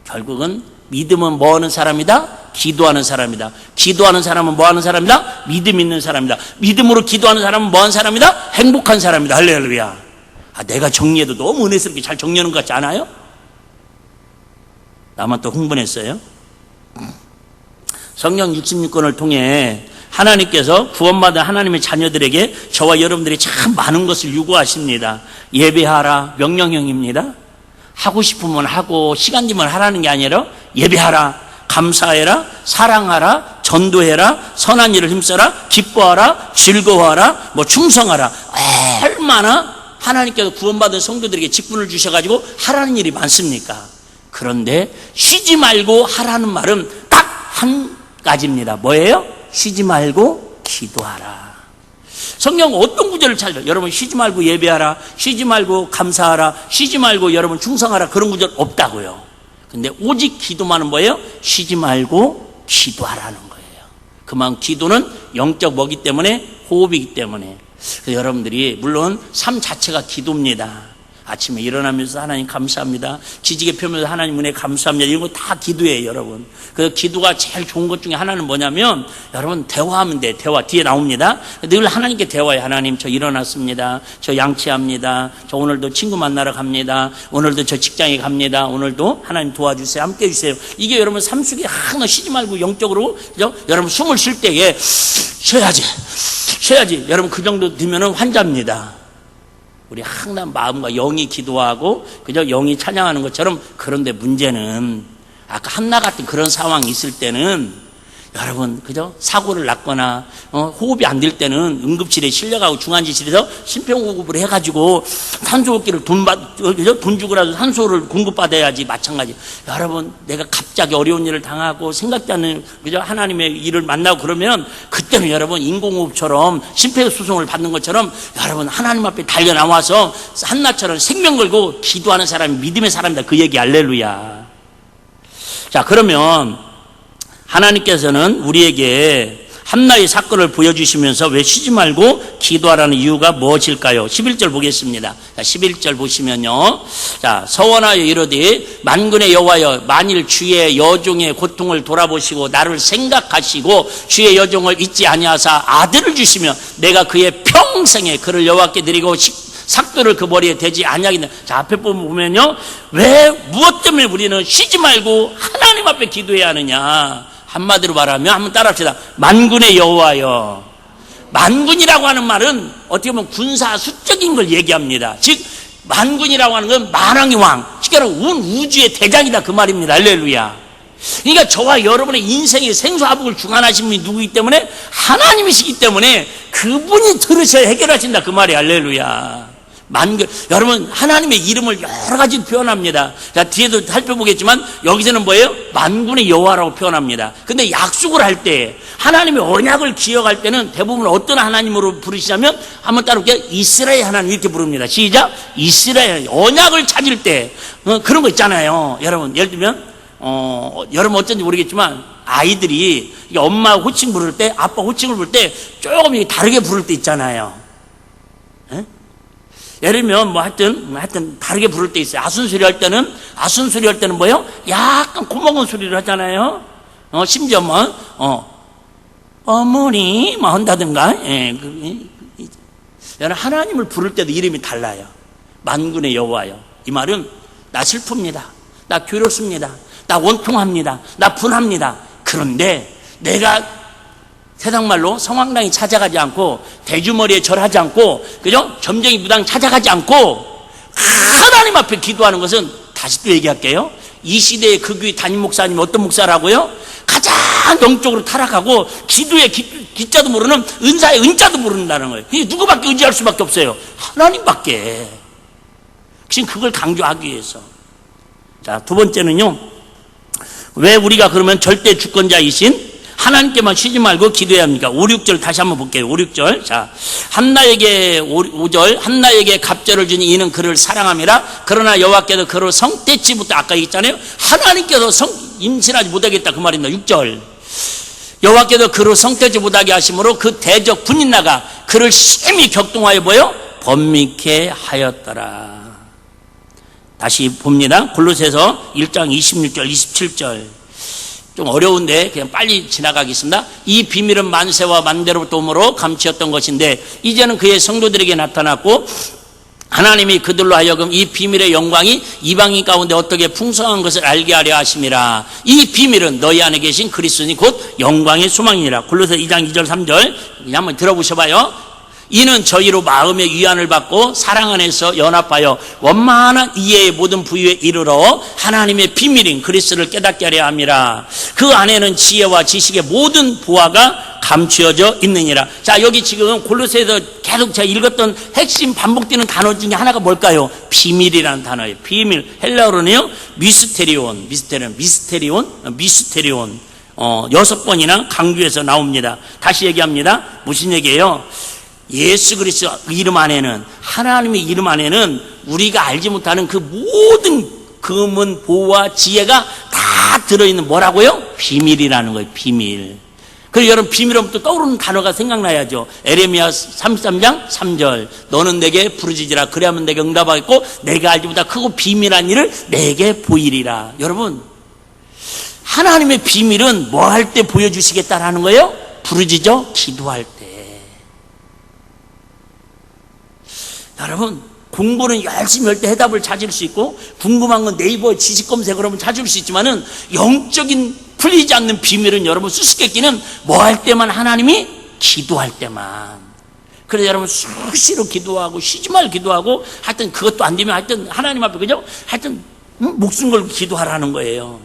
결국은 믿음은 뭐 하는 사람이다? 기도하는 사람이다. 기도하는 사람은 뭐 하는 사람이다? 믿음 있는 사람이다. 믿음으로 기도하는 사람은 뭐 하는 사람이다? 행복한 사람이다. 할렐루야. 내가 정리해도 너무 은혜스럽게 잘 정리하는 것 같지 않아요? 나만 또 흥분했어요. 성경 66권을 통해 하나님께서 구원받은 하나님의 자녀들에게 저와 여러분들이 참 많은 것을 요구하십니다. 예배하라, 명령형입니다. 하고 싶으면 하고 시간 되면 하라는 게 아니라 예배하라, 감사해라, 사랑하라, 전도해라, 선한 일을 힘써라, 기뻐하라, 즐거워하라, 충성하라. 얼마나 하나님께서 구원받은 성도들에게 직분을 주셔가지고 하라는 일이 많습니까? 그런데 쉬지 말고 하라는 말은 딱 한 가지입니다. 뭐예요? 쉬지 말고 기도하라. 성경 어떤 구절을 찾아요? 여러분 쉬지 말고 예배하라, 쉬지 말고 감사하라, 쉬지 말고 여러분 충성하라, 그런 구절 없다고요. 근데 오직 기도만은 뭐예요? 쉬지 말고 기도하라는 거예요. 그만큼 기도는 영적 먹이 때문에, 호흡이기 때문에. 그래서 여러분들이 물론 삶 자체가 기도입니다. 아침에 일어나면서 하나님 감사합니다, 기지개 펴면서 하나님 은혜 감사합니다, 이런 거 다 기도예요. 여러분, 그래서 기도가 제일 좋은 것 중에 하나는 뭐냐면 여러분 대화하면 돼. 대화 뒤에 나옵니다. 늘 하나님께 대화해. 하나님 저 일어났습니다, 저 양치합니다, 저 오늘도 친구 만나러 갑니다, 오늘도 저 직장에 갑니다, 오늘도 하나님 도와주세요, 함께 해주세요. 이게 여러분 삶 속에 하나 쉬지 말고 영적으로, 그죠? 여러분 숨을 쉴 때에 쉬어야지. 여러분 그 정도 되면은 환자입니다. 우리 항상 마음과 영이 기도하고 그저 영이 찬양하는 것처럼. 그런데 문제는 아까 한나 같은 그런 상황이 있을 때는 여러분 그저 사고를 났거나 호흡이 안 될 때는 응급실에 실려가고 중환자실에서 심폐호흡을 해가지고 산소호흡기를 돈 주고라도 산소를 공급받아야지. 마찬가지. 여러분 내가 갑자기 어려운 일을 당하고 생각지 않는 그저 하나님의 일을 만나고 그러면 그때는 여러분 인공호흡처럼 심폐소생을 받는 것처럼 여러분 하나님 앞에 달려 나와서 한나처럼 생명 걸고 기도하는 사람이 믿음의 사람이다, 그 얘기. 할렐루야. 자, 그러면 하나님께서는 우리에게 한나의 사건을 보여주시면서 왜 쉬지 말고 기도하라는 이유가 무엇일까요? 11절 보겠습니다. 자, 11절 보시면요. 자, 서원하여 이르되 만군의 여호와여, 만일 주의 여종의 고통을 돌아보시고 나를 생각하시고 주의 여종을 잊지 아니하사 아들을 주시며 내가 그의 평생에 그를 여호와께 드리고 삭도를 그 머리에 대지 아니하겠나. 자, 앞에 보면요, 왜 무엇 때문에 우리는 쉬지 말고 하나님 앞에 기도해야 하느냐. 한마디로 말하면 한번 따라합시다. 만군의 여호와여. 만군이라고 하는 말은 어떻게 보면 군사 수적인 걸 얘기합니다. 즉 만군이라고 하는 건 만왕의 왕, 쉽게 말하면 온 우주의 대장이다, 그 말입니다. 할렐루야. 그러니까 저와 여러분의 인생의 생사화복을 주관하신 분이 누구이기 때문에? 하나님이시기 때문에 그분이 들으셔야 해결하신다, 그 말이에요. 할렐루야. 만군, 여러분 하나님의 이름을 여러 가지 표현합니다. 자, 뒤에도 살펴보겠지만 여기서는 뭐예요? 만군의 여호와라고 표현합니다. 근데 약속을 할 때, 하나님의 언약을 기억할 때는 대부분 어떤 하나님으로 부르시냐면, 한번 따라볼게요. 이스라엘 하나님 이렇게 부릅니다. 시작. 이스라엘. 언약을 찾을 때 그런 거 있잖아요. 여러분 예를 들면 여러분 어쩐지 모르겠지만 아이들이 엄마 호칭 부를 때, 아빠 호칭을 부를 때 조금 다르게 부를 때 있잖아요. 에? 예를 들면 하여튼 다르게 부를 때 있어요. 아순소리 할 때는 뭐예요? 약간 고마운 소리를 하잖아요. 심지어 어머니 한다든가. 여러분 하나님을 부를 때도 이름이 달라요. 만군의 여호와요. 이 말은 나 슬픕니다, 나 괴롭습니다, 나 원통합니다, 나 분합니다. 그런데 내가 세상말로 성황당에 찾아가지 않고 대주머리에 절하지 않고 그죠? 점쟁이 무당 찾아가지 않고 하나님 앞에 기도하는 것은, 다시 또 얘기할게요, 이 시대의 그 교회 담임 목사님 어떤 목사라고요? 가장 영적으로 타락하고 기도의 기자도 모르는, 은사의 은자도 모른다는 거예요. 누구밖에 의지할 수밖에 없어요? 하나님밖에. 지금 그걸 강조하기 위해서. 자, 두 번째는요, 왜 우리가 그러면 절대 주권자이신 하나님께만 쉬지 말고 기도해야 합니까? 5, 6절 다시 한번 볼게요. 5, 6절. 자, 한나에게 5절, 한나에게 갑절을 주니 이는 그를 사랑함이라. 그러나 여호와께서 그를 성태치부터, 아까 얘기했잖아요, 하나님께서 임신하지 못하겠다, 그 말입니다. 6절. 여호와께서 그를 성태치 못하게 하심으로 그 대적 분이 나가 그를 심히 격동하여 보여 번민케 하였더라. 다시 봅니다. 골로새서 1장 26절 27절. 좀 어려운데 그냥 빨리 지나가겠습니다. 이 비밀은 만세와 만대로부터 오므로 감추었던 것인데 이제는 그의 성도들에게 나타났고 하나님이 그들로 하여금 이 비밀의 영광이 이방인 가운데 어떻게 풍성한 것을 알게 하려 하심이라. 이 비밀은 너희 안에 계신 그리스도니 곧 영광의 소망이니라. 골로새 2장 2절 3절 한번 들어보셔봐요. 이는 저희로 마음의 위안을 받고 사랑 안에서 연합하여 원만한 이해의 모든 부유에 이르러 하나님의 비밀인 그리스도를 깨닫게 하려 함이라. 그 안에는 지혜와 지식의 모든 보화가 감추어져 있느니라. 자, 여기 지금 골로새에서 계속 제가 읽었던 핵심 반복되는 단어 중에 하나가 뭘까요? 비밀이라는 단어예요. 비밀. 헬라어로는요 미스테리온. 6번이나 강조해서 나옵니다. 다시 얘기합니다. 무슨 얘기예요? 예수 그리스도 이름 안에는, 하나님의 이름 안에는 우리가 알지 못하는 그 모든 금은 보호와 지혜가 다 들어있는 뭐라고요? 비밀이라는 거예요. 비밀. 그리고 여러분 비밀하면 또 떠오르는 단어가 생각나야죠. 에레미야 33장 3절 너는 내게 부르짖으라 그래야만 내게 응답하겠고 내가 알지 못한 크고 비밀한 일을 내게 보이리라. 여러분 하나님의 비밀은 뭐 할 때 보여주시겠다라는 거예요? 부르짖어 기도할 때. 여러분 공부는 열심히 할 때 해답을 찾을 수 있고 궁금한 건 네이버 지식 검색을 하면 찾을 수 있지만은 영적인 풀리지 않는 비밀은 여러분 수수께끼는 뭐 할 때만 하나님이 기도할 때만. 그래서 여러분 수시로 기도하고 쉬지 말고 기도하고 하여튼 그것도 안 되면 하여튼 하나님 앞에 그죠? 하여튼 목숨 걸고 기도하라는 거예요.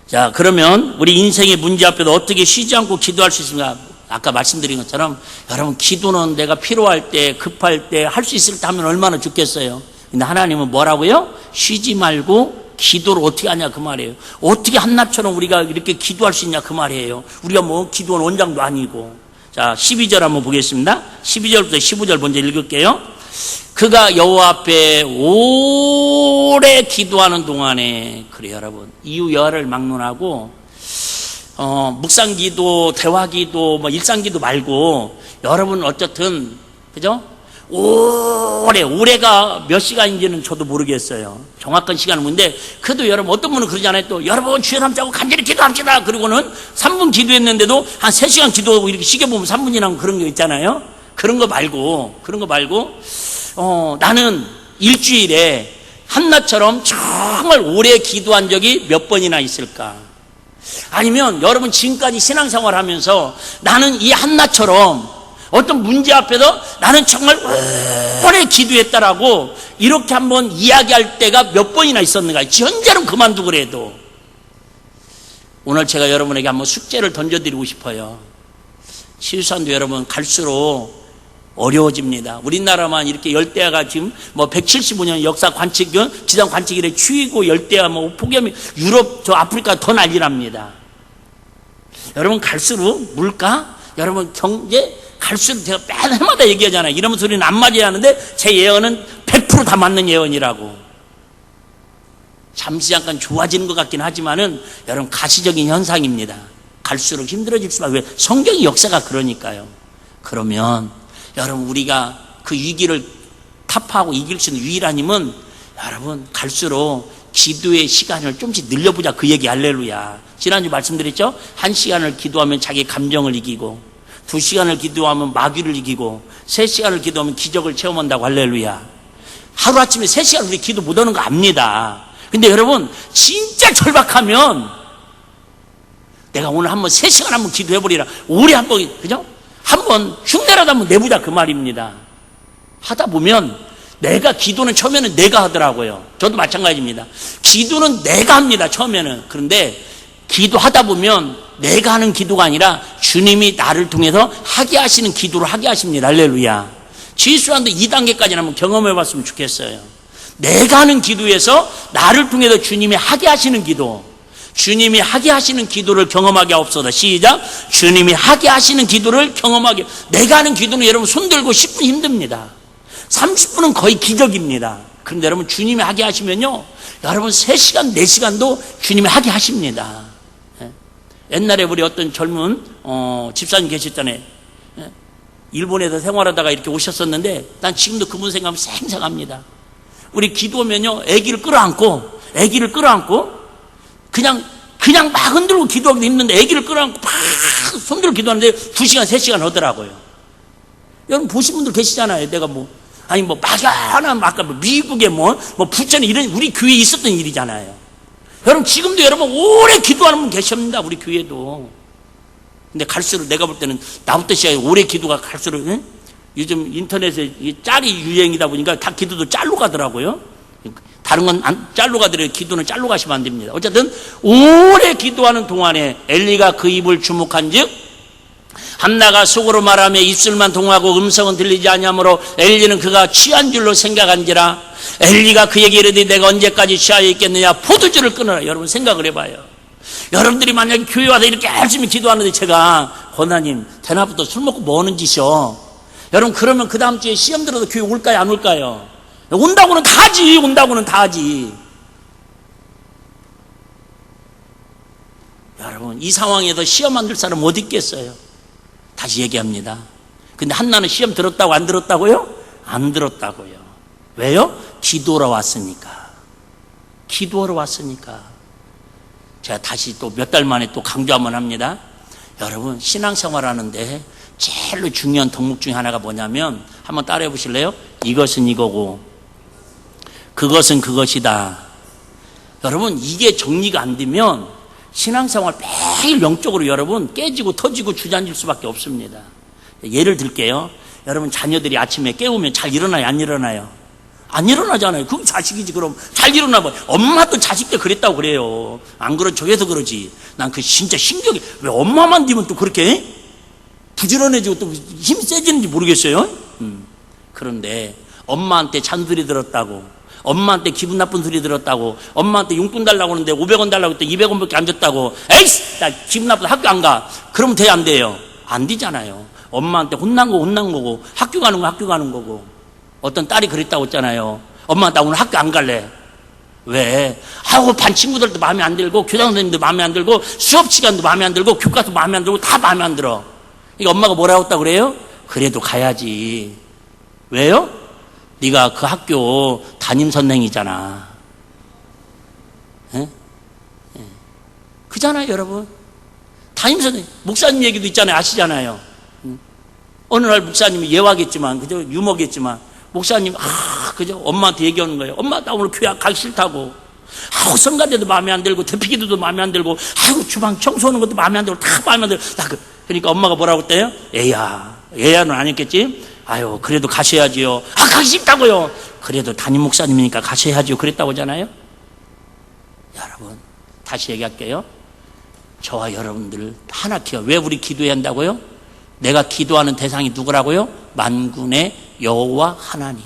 자, 그러면 우리 인생의 문제 앞에도 어떻게 쉬지 않고 기도할 수 있습니까? 아까 말씀드린 것처럼 여러분 기도는 내가 필요할 때 급할 때 할 수 있을 때 하면 얼마나 좋겠어요. 근데 하나님은 뭐라고요? 쉬지 말고 기도를 어떻게 하냐 그 말이에요. 어떻게 한나처럼 우리가 이렇게 기도할 수 있냐 그 말이에요. 우리가 뭐 기도원 원장도 아니고. 자 12절 한번 보겠습니다. 12절부터 15절 먼저 읽을게요. 그가 여호와 앞에 오래 기도하는 동안에, 그래요 여러분, 이유 여하를 막론하고 묵상기도, 대화기도, 뭐 일상기도 말고 여러분 어쨌든 그죠? 올해가 몇 시간인지는 저도 모르겠어요. 정확한 시간은 뭔데, 그래도 여러분 어떤 분은 그러잖아요. 또 여러분 주여 삼자고 간절히 기도합시다. 그리고는 3분 기도했는데도 한 3시간 기도하고 이렇게 시계 보면 3분이나 그런 거 있잖아요. 그런 거 말고 나는 일주일에 한나처럼 정말 오래 기도한 적이 몇 번이나 있을까? 아니면 여러분 지금까지 신앙생활 하면서 나는 이 한나처럼 어떤 문제 앞에서 나는 정말 오래 기도했다라고 이렇게 한번 이야기할 때가 몇 번이나 있었는가? 현재는 그만두고 그래도. 오늘 제가 여러분에게 한번 숙제를 던져드리고 싶어요. 치유산도 여러분 갈수록 어려워집니다. 우리나라만 이렇게 열대야가 지금 뭐 175년 역사 관측, 지상 관측 이래 추위고 열대야 뭐 폭염이 유럽, 저 아프리카 더 난리납니다. 여러분 갈수록 물가, 여러분 경제 갈수록 제가 매일 해마다 얘기하잖아요. 이러면 소리는 안 맞아야 하는데 제 예언은 100% 다 맞는 예언이라고. 잠시 잠깐 좋아지는 것 같긴 하지만은 여러분 가시적인 현상입니다. 갈수록 힘들어질 수밖에. 왜? 성경의 역사가 그러니까요. 그러면 여러분 우리가 그 위기를 타파하고 이길 수 있는 유일한 힘은 여러분 갈수록 기도의 시간을 조금씩 늘려보자 그 얘기. 할렐루야. 지난주 말씀드렸죠? 1시간을 기도하면 자기 감정을 이기고 2시간을 기도하면 마귀를 이기고 3시간을 기도하면 기적을 체험한다고. 할렐루야. 하루아침에 3시간 우리 기도 못하는 거 압니다. 근데 여러분 진짜 절박하면 내가 오늘 한번 3시간 한번 기도해버리라. 오래 한번 그죠? 한번 흉내라도 한번 내보자 그 말입니다. 하다 보면 내가 기도는 처음에는 내가 하더라고요. 저도 마찬가지입니다. 기도는 내가 합니다 처음에는. 그런데 기도하다 보면 내가 하는 기도가 아니라 주님이 나를 통해서 하게 하시는 기도를 하게 하십니다. 할렐루야. 지수한도 2단계까지는 한번 경험해 봤으면 좋겠어요. 내가 하는 기도에서 나를 통해서 주님이 하게 하시는 기도, 주님이 하게 하시는 기도를 경험하게 하옵소서. 시작. 주님이 하게 하시는 기도를 경험하게. 내가 하는 기도는 여러분 손들고 10분 힘듭니다. 30분은 거의 기적입니다. 그런데 여러분 주님이 하게 하시면요 여러분 3시간 4시간도 주님이 하게 하십니다. 옛날에 우리 어떤 젊은 집사님 계셨잖아요. 일본에서 생활하다가 이렇게 오셨었는데 난 지금도 그분 생각하면 생생합니다. 우리 기도하면요 아기를 끌어안고 그냥 막 흔들고 기도하기도 힘든데 아기를 끌어안고 막 손들고 기도하는데 2시간 3시간 하더라고요. 여러분 보신 분들 계시잖아요. 내가 뭐 아니 뭐 막연한 아까 뭐 미국에 뭐 부천에 이런 우리 교회에 있었던 일이잖아요. 여러분 지금도 여러분 오래 기도하는 분 계십니다. 우리 교회도. 근데 갈수록 내가 볼 때는 나부터 시작해 오래 기도가 갈수록 응? 요즘 인터넷에 짤이 유행이다 보니까 다 기도도 짤로 가더라고요. 다른 건 짤로 가더라도 기도는 짤로 가시면 안 됩니다. 어쨌든 오래 기도하는 동안에 엘리가 그 입을 주목한즉 한나가 속으로 말하며 입술만 동하고 음성은 들리지 아니하므로 엘리는 그가 취한 줄로 생각한지라. 엘리가 그에게 이르되 내가 언제까지 취하여 있겠느냐. 포도주를 끊어라. 여러분 생각을 해봐요. 여러분들이 만약에 교회 와서 이렇게 열심히 기도하는데 제가 권사님 대낮부터 술 먹고 뭐 하는 짓이요. 여러분 그러면 그 다음 주에 시험 들어도 교회 올까요 안 올까요? 온다고는 다 하지. 온다고는 다 하지. 여러분 이 상황에서 시험 안 들 사람 어디 있겠어요? 다시 얘기합니다. 근데 한나는 시험 들었다고 안 들었다고요? 안 들었다고요. 왜요? 기도하러 왔으니까. 기도하러 왔으니까. 제가 다시 또 몇 달 만에 또 강조 한번 합니다. 여러분 신앙생활 하는데 제일로 중요한 덕목 중에 하나가 뭐냐면 한번 따라해 보실래요? 이것은 이거고 그것은 그것이다. 여러분 이게 정리가 안 되면 신앙생활 매일 영적으로 여러분 깨지고 터지고 주저앉을 수밖에 없습니다. 예를 들게요. 여러분 자녀들이 아침에 깨우면 잘 일어나요 안 일어나요? 안 일어나잖아요. 그럼 자식이지. 그럼 잘 일어나면 엄마도 자식들 그랬다고 그래요. 안 그런 척해서 그러지. 난 그 진짜 신경이 왜 엄마만 되면 또 그렇게 부지런해지고 또 힘이 세지는지 모르겠어요. 그런데 엄마한테 잔소리 들었다고, 엄마한테 기분 나쁜 소리 들었다고, 엄마한테 용돈 달라고 하는데 500원 달라고 했더니 200원밖에 안 줬다고, 에이씨 나 기분 나쁘다 학교 안 가. 그러면 돼요 안 돼요? 안 되잖아요. 엄마한테 혼난 거 혼난 거고 학교 가는 거 학교 가는 거고. 어떤 딸이 그랬다고 했잖아요. 엄마 나 오늘 학교 안 갈래. 왜? 아우 반 친구들도 마음에 안 들고 교장 선생님도 마음에 안 들고 수업 시간도 마음에 안 들고 교과도 마음에 안 들고 다 마음에 안 들어. 이게 엄마가 뭐라고 했다고 그래요? 그래도 가야지. 왜요? 네가 그 학교 담임 선생이잖아. 에? 그잖아요 여러분. 담임 선생님 목사님 얘기도 있잖아요. 아시잖아요. 어느 날 목사님이 예화겠지만 그저 유머겠지만 목사님 그저 엄마한테 얘기하는 거예요. 엄마 나 오늘 교회 가기 싫다고. 성가대도 마음에 안 들고 대피기도도 마음에 안 들고 주방 청소하는 것도 마음에 안 들고 다 마음에 안 들고 그러니까 엄마가 뭐라고 했대요? 얘야는 아니었겠지? 아유 그래도 가셔야지요. 가기 싫다고요. 그래도 담임 목사님이니까 가셔야지요. 그랬다고 하잖아요. 여러분 다시 얘기할게요. 저와 여러분들 하나 키워. 왜 우리 기도해야 한다고요? 내가 기도하는 대상이 누구라고요? 만군의 여호와 하나님.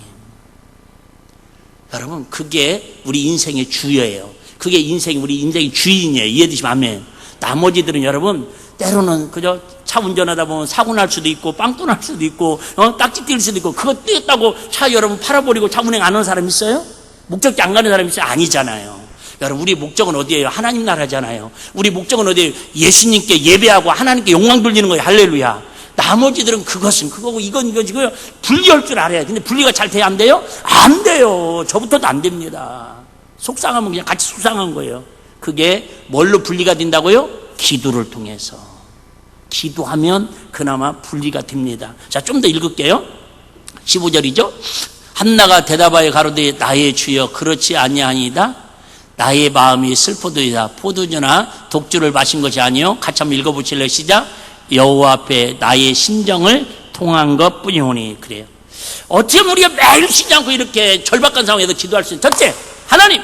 여러분 그게 우리 인생의 주예요. 그게 우리 인생의 주인이에요. 이해되시면 아멘. 나머지들은 여러분 때로는 그저 차 운전하다 보면 사고 날 수도 있고 빵꾸 날 수도 있고 딱지 뛸 수도 있고 그거 띄었다고 차 여러분 팔아버리고 차 운행 안 하는 사람 있어요? 목적지 안 가는 사람 있어요? 아니잖아요. 여러분 우리 목적은 어디예요? 하나님 나라잖아요. 우리 목적은 어디예요? 예수님께 예배하고 하나님께 영광 돌리는 거예요. 할렐루야. 나머지들은 그것은 그거고 이건 이거지고요. 분리할 줄 알아야. 근데 분리가 잘 돼야 안 돼요? 안 돼요. 저부터도 안 됩니다. 속상하면 그냥 같이 속상한 거예요. 그게 뭘로 분리가 된다고요? 기도를 통해서. 기도하면 그나마 분리가 됩니다. 자, 좀 더 읽을게요. 15절이죠. 한나가 대답하여 가로되 나의 주여 그렇지 아니하니이다. 나의 마음이 슬퍼도이다. 포도주나 독주를 마신 것이 아니요. 같이 한번 읽어보실래요? 시작. 여호와 앞에 나의 심정을 통한 것 뿐이오니. 그래요. 어떻게 우리가 매일 쉬지 않고 이렇게 절박한 상황에서 기도할 수 있는? 첫째, 하나님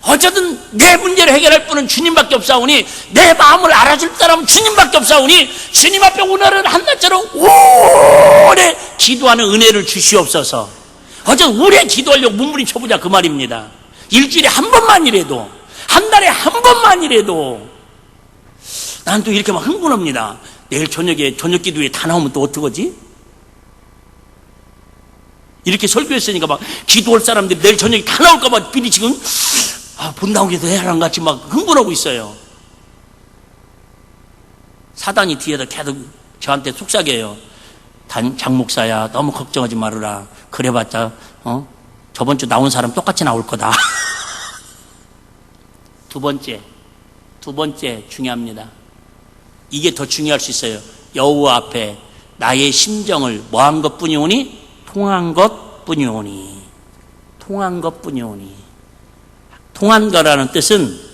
어쨌든 내 문제를 해결할 분은 주님밖에 없사오니 내 마음을 알아줄 사람은 주님밖에 없사오니 주님 앞에 오늘은 한나처럼 오래 기도하는 은혜를 주시옵소서. 어쨌든 오래 기도하려고 몸부림쳐보자 그 말입니다. 일주일에 한 번만이라도, 한 달에 한 번만이라도. 난 또 이렇게 막 흥분합니다. 내일 저녁에 저녁 기도에 다 나오면 또 어떡하지? 이렇게 설교했으니까 막 기도할 사람들이 내일 저녁에 다 나올까봐 미리 지금 본 나오기도 해야 하는 같이 막 흥분하고 있어요. 사단이 뒤에다 계속 저한테 속삭여요. 장 목사야 너무 걱정하지 말으라. 그래봤자 저번 주 나온 사람 똑같이 나올 거다. 두 번째 중요합니다. 이게 더 중요할 수 있어요. 여호와 앞에 나의 심정을 뭐한 것뿐이오니 통한 것 것뿐이오니. 통한 것뿐이오니. 통한 거라는 뜻은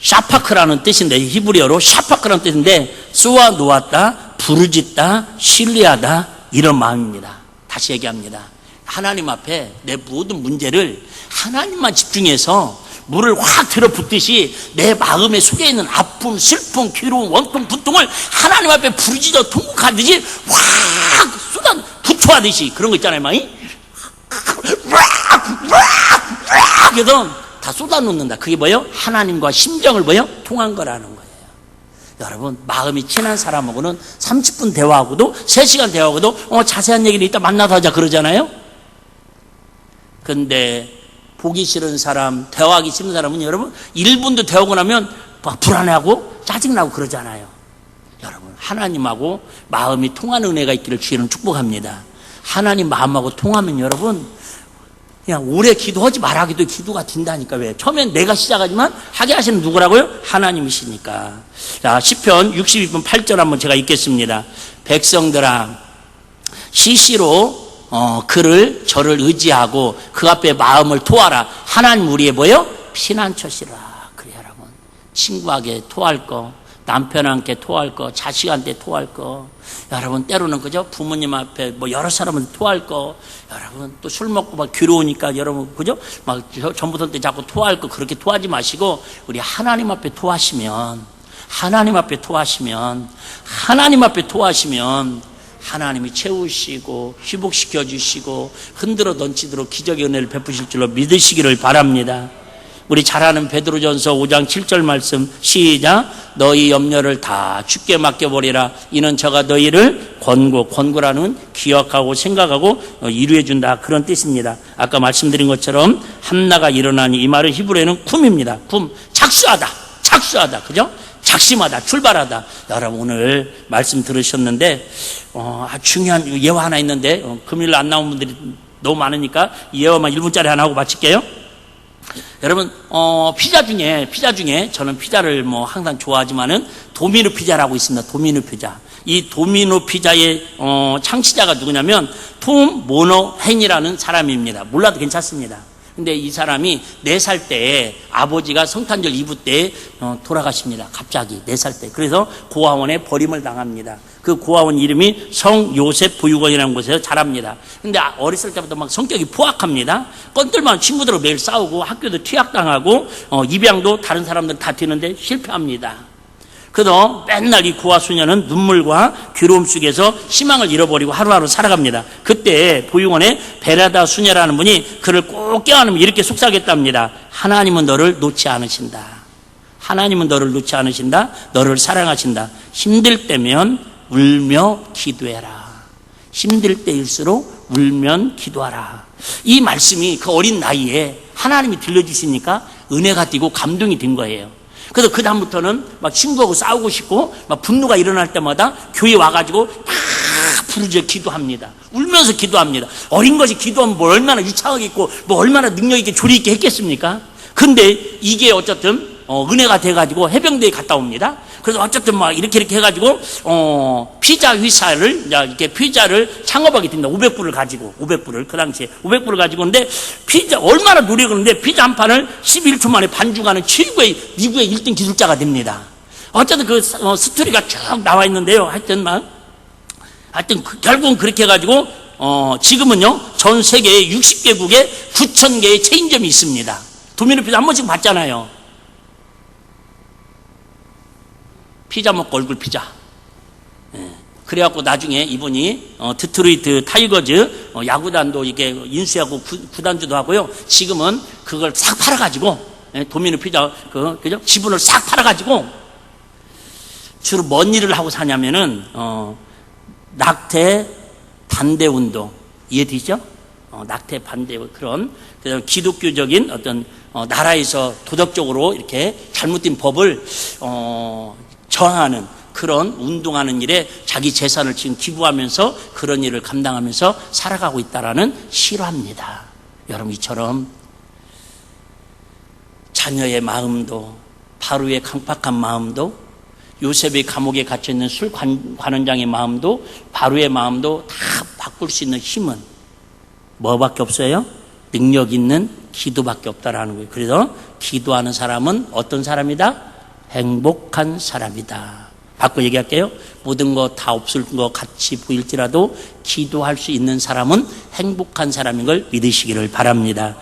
샤파크라는 뜻인데, 히브리어로 샤파크라는 뜻인데, 쏘아 놓았다, 부르짖다, 신뢰하다, 이런 마음입니다. 다시 얘기합니다. 하나님 앞에 내 모든 문제를 하나님만 집중해서 물을 확 들어붓듯이 내 마음에 속에 있는 아픔, 슬픔, 괴로움, 원통, 분통을 하나님 앞에 부르짖어 통곡하듯이 확 쏟아 부처하듯이 그런 거 있잖아요, 많이. 그래서 다 쏟아놓는다. 그게 뭐예요? 하나님과 심정을 뭐예요? 통한 거라는 거예요. 여러분, 마음이 친한 사람하고는 30분 대화하고도 3시간 대화하고도 자세한 얘기는 이따 만나서 하자 그러잖아요. 근데 보기 싫은 사람, 대화하기 싫은 사람은 여러분 1분도 대화하고 나면 막 불안해하고 짜증나고 그러잖아요. 여러분, 하나님하고 마음이 통하는 은혜가 있기를 주님은 축복합니다. 하나님 마음하고 통하면 여러분 그냥 오래 기도하지 말아기도 기도가 된다니까. 왜? 처음엔 내가 시작하지만 하게 하시는 누구라고요? 하나님이시니까. 자, 시편 62편 8절 한번 제가 읽겠습니다. 백성들아, 시시로 저를 의지하고 그 앞에 마음을 토하라. 하나님 우리의 뭐요? 피난처시라. 그래 여러분, 친구에게 토할 거, 남편한테 토할 거, 자식한테 토할 거, 여러분 때로는 그죠? 부모님 앞에 뭐 여러 사람한테 토할 거, 여러분 또 술 먹고 막 괴로우니까 여러분 그죠? 막 전부터 때 자꾸 토할 거 그렇게 토하지 마시고 우리 하나님 앞에 토하시면 하나님이 채우시고 회복시켜 주시고 흔들어 던지도록 기적의 은혜를 베푸실 줄로 믿으시기를 바랍니다. 우리 잘 아는 베드로전서 5장 7절 말씀 시작. 너희 염려를 다 주께 맡겨버리라. 이는 저가 너희를 권고라는 기억하고 생각하고 이루어 준다, 그런 뜻입니다. 아까 말씀드린 것처럼 한나가 일어나니, 이 말은 히브리어는 쿰입니다. 쿰, 착수하다, 그죠? 작심하다, 출발하다. 여러분 오늘 말씀 들으셨는데 중요한 예화 하나 있는데 금요일 안 나온 분들이 너무 많으니까 이 예화만 1분짜리 하나 하고 마칠게요. 여러분 피자 중에 저는 피자를 뭐 항상 좋아하지만은 도미노 피자라고 있습니다. 도미노 피자. 이 도미노 피자의 창시자가 누구냐면 톰 모너헨이라는 사람입니다. 몰라도 괜찮습니다. 근데 이 사람이 4살 때에 아버지가 성탄절 이브 때에 돌아가십니다. 갑자기 4살 때. 그래서 고아원에 버림을 당합니다. 그 고아원 이름이 성요셉 보육원이라는 곳에서 자랍니다. 근데 어렸을 때부터 막 성격이 포악합니다. 건들만 친구들하고 매일 싸우고 학교도 퇴학당하고 입양도 다른 사람들 다 튀는데 실패합니다. 그래서 맨날 이 고아 소녀는 눈물과 괴로움 속에서 희망을 잃어버리고 하루하루 살아갑니다. 그때 보육원에 베라다 수녀라는 분이 그를 꼭 깨어안으면 이렇게 속삭였답니다. 하나님은 너를 놓지 않으신다. 너를 사랑하신다. 힘들 때면 울며 기도해라. 힘들 때일수록 울면 기도하라. 이 말씀이 그 어린 나이에 하나님이 들려주시니까 은혜가 되고 감동이 된 거예요. 그래서 그 다음부터는 막 친구하고 싸우고 싶고 막 분노가 일어날 때마다 교회 와가지고 막 부르짖어 기도합니다. 울면서 기도합니다. 어린 것이 기도하면 뭐 얼마나 유창하게 있고 뭐 얼마나 능력 있게 조리 있게 했겠습니까? 근데 이게 어쨌든 은혜가 돼가지고 해병대에 갔다 옵니다. 그래서 어쨌든 막 이렇게 해가지고 피자 회사를 이렇게 피자를 창업하게 됩니다. 500불을 가지고 그 당시에 500불을 가지고. 근데 피자 얼마나 노력을 했는데 피자 한 판을 11초 만에 반죽하는 최고의 미국의 1등 기술자가 됩니다. 어쨌든 그 스토리가 쭉 나와 있는데요. 하여튼 결국은 그렇게 해가지고 지금은요 전 세계 60개국에 9,000개의 체인점이 있습니다. 도미노 피자 한 번씩 봤잖아요. 피자 먹고 얼굴 피자. 그래갖고 나중에 이분이 디트로이트 타이거즈 야구단도 이게 인수하고 구단주도 하고요. 지금은 그걸 싹 팔아가지고 도미노 피자 그죠? 지분을 싹 팔아가지고 주로 뭔 일을 하고 사냐면은 낙태 반대 운동 이해되시죠? 낙태 반대 그런 기독교적인 어떤 나라에서 도덕적으로 이렇게 잘못된 법을 저항하는 그런 운동하는 일에 자기 재산을 지금 기부하면서 그런 일을 감당하면서 살아가고 있다라는 실화입니다. 여러분 이처럼 자녀의 마음도 바로의 강팍한 마음도 요셉의 감옥에 갇혀있는 술 관원장의 마음도 바로의 마음도 다 바꿀 수 있는 힘은 뭐밖에 없어요? 능력 있는 기도밖에 없다라는 거예요. 그래서 기도하는 사람은 어떤 사람이다? 행복한 사람이다. 바꿔 얘기할게요. 모든 거 다 없을 것 같이 보일지라도 기도할 수 있는 사람은 행복한 사람인 걸 믿으시기를 바랍니다.